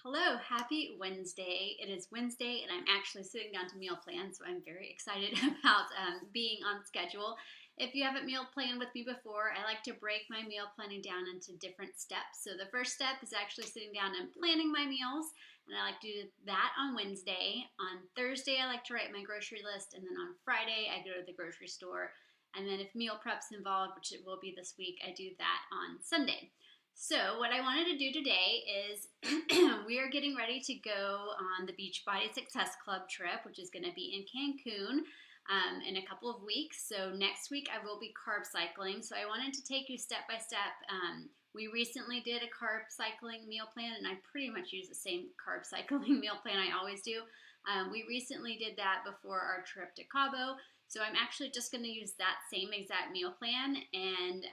Hello, happy Wednesday. It is Wednesday and I'm actually sitting down to meal plan, so I'm very excited about being on schedule. If you haven't meal planned with me before, I like to break my meal planning down into different steps. So the first step is actually sitting down and planning my meals, and I like to do that on Wednesday. On Thursday, I like to write my grocery list, and then on Friday, I go to the grocery store. And then if meal prep's involved, which it will be this week, I do that on Sunday. So, what I wanted to do today is we are getting ready to go on the Beachbody Success Club trip, which is going to be in Cancun in a couple of weeks. So, next week I will be carb cycling. So, I wanted to take you step by step. We recently did a carb cycling meal plan, and I pretty much use the same carb cycling meal plan I always do. We recently did that before our trip to Cabo. So I'm actually just going to use that same exact meal plan, and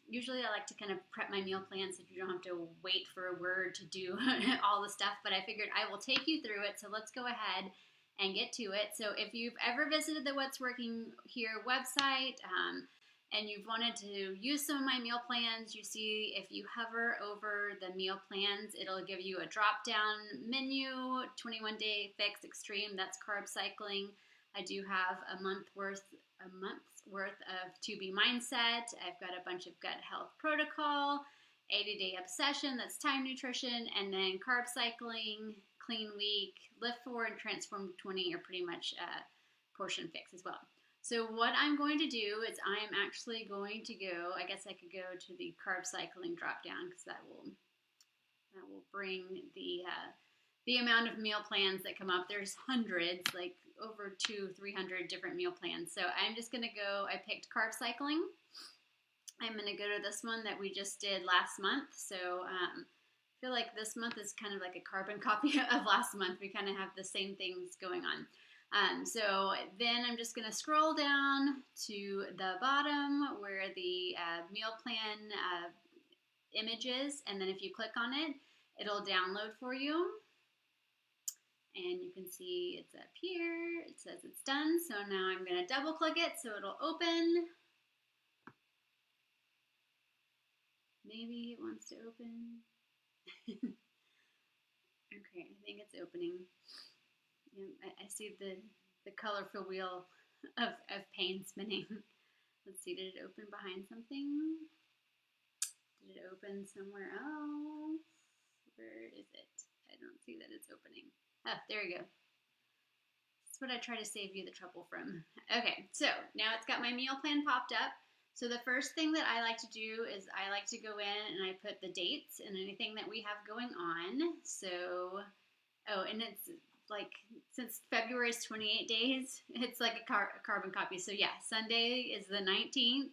usually I like to kind of prep my meal plan so you don't have to wait for a word to do all the stuff, but I figured I will take you through it, so let's go ahead and get to it. So if you've ever visited the What's Working Here website and you've wanted to use some of my meal plans, you see if you hover over the meal plans, it'll give you a drop-down menu, 21-day fix extreme, that's carb cycling. I do have a month's worth of To Be Mindset. I've got a bunch of gut health protocol, 80-day obsession, that's time nutrition, and then carb cycling, clean week, lift 4, and transform 20 are pretty much portion fix as well. So what I'm going to do is I am actually going to go, I guess I could go to the carb cycling drop down because that will bring the amount of meal plans that come up. There's hundreds, like over 200-300 different meal plans. So I'm just going to go, I picked carb cycling. I'm going to go to this one that we just did last month. So I feel like this month is kind of like a carbon copy of last month. We kind of have the same things going on. So then I'm just going to scroll down to the bottom where the meal plan image is. And then if you click on it, it'll download for you. And you can see it's up here. It says it's done. So now I'm going to double click it so it'll open. Maybe it wants to open. Okay, I think it's opening. I see the colorful wheel of pain spinning. Let's see, did it open behind something? Did it open somewhere else? Where is it? I don't see that it's opening. Oh, there we go. That's what I try to save you the trouble from. Okay, so now it's got my meal plan popped up. So the first thing that I like to do is I like to go in and I put the dates and anything that we have going on. So, and it's like, since February is 28 days, it's like a carbon copy. So yeah, Sunday is the 19th.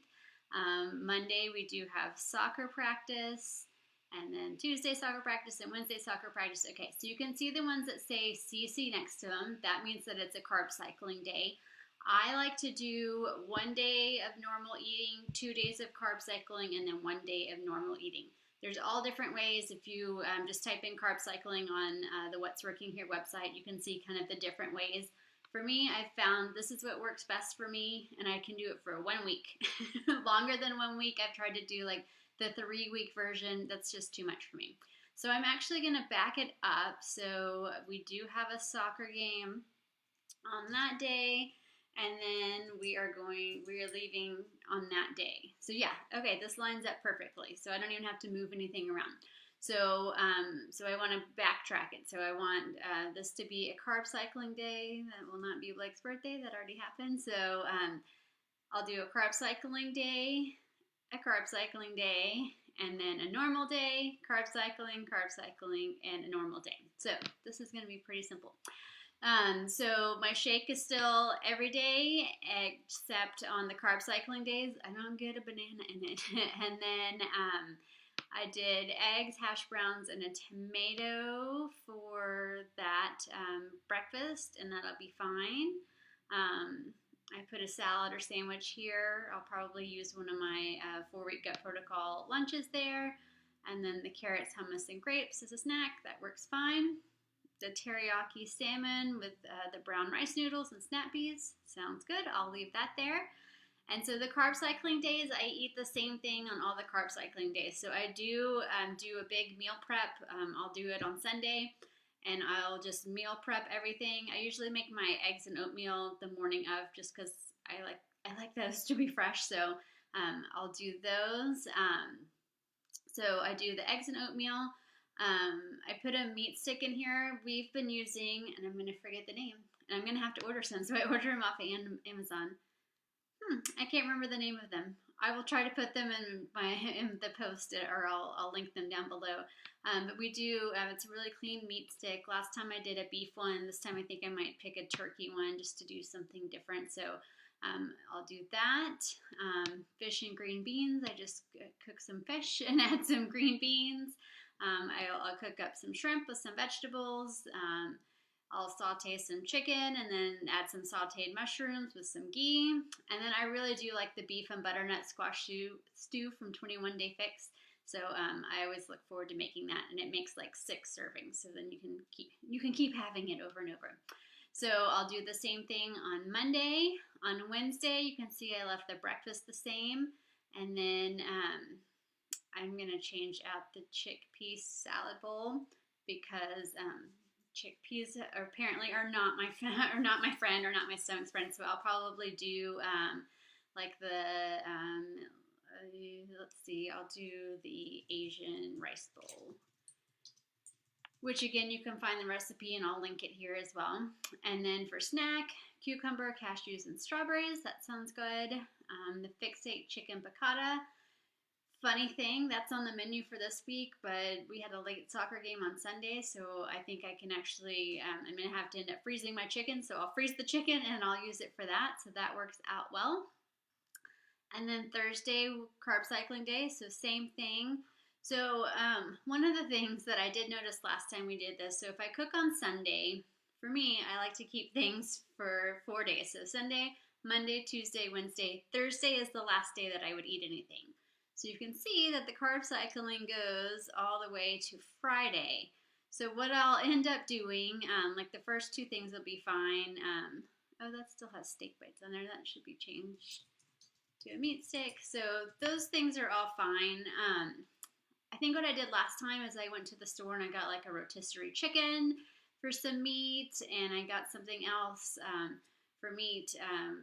Monday we do have soccer practice. And then Tuesday soccer practice and Wednesday soccer practice. Okay, so you can see the ones that say CC next to them. That means that it's a carb cycling day. I like to do 1 day of normal eating, 2 days of carb cycling, and then 1 day of normal eating. There's all different ways. If you just type in carb cycling on the What's Working Here website, you can see kind of the different ways. For me, I found this is what works best for me, and I can do it for 1 week. Longer than 1 week, I've tried to do like the 3-week version. That's just too much for me. So I'm actually going to back it up. So we do have a soccer game on that day, and then we are leaving on that day. So yeah, okay, this lines up perfectly. So I don't even have to move anything around. So I want to backtrack it. So I want this to be a carb cycling day. That will not be Blake's birthday. That already happened. So I'll do a carb cycling day, a carb cycling day, and then a normal day, carb cycling, and a normal day. So this is going to be pretty simple. So my shake is still every day, except on the carb cycling days, I don't get a banana in it. And then I did eggs, hash browns, and a tomato for that breakfast, and that'll be fine. I put a salad or sandwich here. I'll probably use one of my 4-week gut protocol lunches there. And then the carrots, hummus, and grapes as a snack. That works fine. The teriyaki salmon with the brown rice noodles and snap peas. Sounds good. I'll leave that there. And so the carb cycling days, I eat the same thing on all the carb cycling days. So I do a big meal prep. I'll do it on Sunday, and I'll just meal prep everything. I usually make my eggs and oatmeal the morning of, just because I like those to be fresh. So I'll do those. So I do the eggs and oatmeal. I put a meat stick in here. We've been using, and I'm going to forget the name, and I'm going to have to order some. So I order them off of Amazon. I can't remember the name of them. I will try to put them in the post, or I'll link them down below. But we do. It's a really clean meat stick. Last time I did a beef one. This time I think I might pick a turkey one just to do something different. So I'll do that. Fish and green beans. I just cook some fish and add some green beans. I'll cook up some shrimp with some vegetables. I'll saute some chicken and then add some sauteed mushrooms with some ghee. And then I really do like the beef and butternut squash stew from 21 Day Fix. So I always look forward to making that, and it makes like 6 servings. So then you can keep having it over and over. So I'll do the same thing on Monday. On Wednesday, you can see I left the breakfast the same. And then I'm going to change out the chickpea salad bowl because chickpeas apparently are not my friend or not my stomach's friend. So I'll probably do like the let's see, I'll do the Asian rice bowl, which again you can find the recipe and I'll link it here as well. And then for snack, cucumber, cashews, and strawberries. That sounds good. The fixate chicken piccata. Funny thing, that's on the menu for this week, but we had a late soccer game on Sunday, so I think I can actually, I'm going to have to end up freezing my chicken, so I'll freeze the chicken and I'll use it for that, so that works out well. And then Thursday, carb cycling day, so same thing. So one of the things that I did notice last time we did this, so if I cook on Sunday, for me, I like to keep things for 4 days. So Sunday, Monday, Tuesday, Wednesday, Thursday is the last day that I would eat anything. So you can see that the carb cycling goes all the way to Friday. So what I'll end up doing, like the first 2 things will be fine. Oh, that still has steak bites on there. That should be changed to a meat stick. So those things are all fine. I think what I did last time is I went to the store and I got like a rotisserie chicken for some meat, and I got something else for meat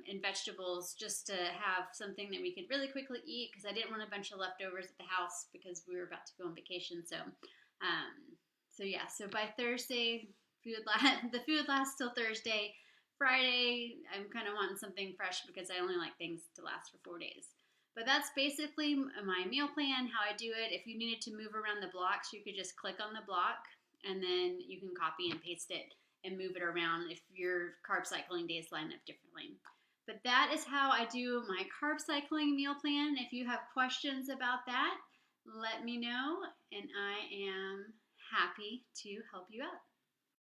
and vegetables, just to have something that we could really quickly eat, because I didn't want a bunch of leftovers at the house because we were about to go on vacation. So yeah, so by Thursday, the food lasts till Thursday. Friday, I'm kind of wanting something fresh because I only like things to last for 4 days. But that's basically my meal plan, how I do it. If you needed to move around the blocks, you could just click on the block, and then you can copy and paste it and move it around if your carb cycling days line up differently. But that is how I do my carb cycling meal plan. If you have questions about that, let me know, and I am happy to help you out.